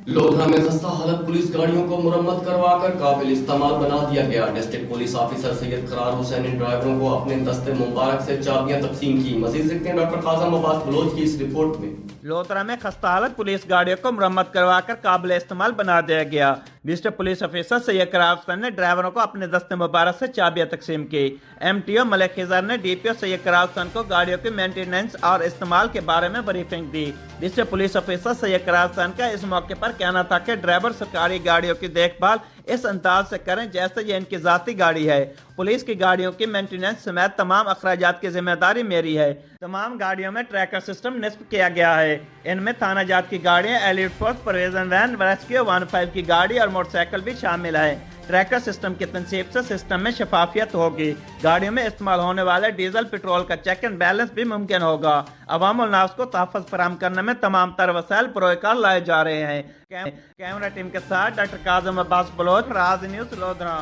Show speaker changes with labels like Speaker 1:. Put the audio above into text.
Speaker 1: लोधरा में खस्ता हालत पुलिस गाड़ियों को मुरम्मत करवा कर काबिल इस्तेमाल बना दिया गया। डिस्ट्रिक्ट पुलिस ऑफिसर सैयद करार हुसैन ने ड्राइवरों को अपने दस्ते मुबारक से चाबियां तकसीम की। मजीद देखते हैं डॉक्टर काज़म अब्बास बलोच की इस रिपोर्ट में।
Speaker 2: लोधरा में खस्ता हालत पुलिस गाड़ियों को मुरम्मत करवाकर काबिल इस्तेमाल बना दिया गया। डिस्ट्रिक्ट पुलिस ऑफिसर सैयद करार हुसैन ने ड्राइवरों को अपने दस्ते मुबारक से चाबियां तकसीम की। MTO मलिक खिजर ने DPO सैयद करार हुसैन को गाड़ियों के मेंटेनेंस और इस्तेमाल के बारे में ब्रीफिंग दी। डिस्ट्रिक्ट पुलिस ऑफिसर सैयद करार हुसैन का इस मौके पर कहना था कि ड्राइवर सरकारी गाड़ियों की देखभाल इस अंदाज से करें जैसे ये इनकी जाती गाड़ी है। पुलिस की गाड़ियों की मेंटेनेंस समेत तमाम अखराजात की जिम्मेदारी मेरी है। तमाम गाड़ियों में ट्रैकर सिस्टम निस्ब किया गया है। इनमें थाना जात की गाड़ियां, elite force, provision van, rescue 15 की गाड़ी और मोटरसाइकिल भी शामिल है। ट्रैकर सिस्टम की तनसीब से सिस्टम में शफाफियत होगी। गाड़ियों में इस्तेमाल होने वाले डीजल पेट्रोल का चेक एंड बैलेंस भी मुमकिन होगा। अवाम नास को तहफ़्फ़ुज़ फराहम करने में तमाम तर वसाइल प्रोकार लाए जा रहे हैं। कैमरा टीम के साथ डॉक्टर काज़म अब्बास बलोच, राज न्यूज़, लोधरा।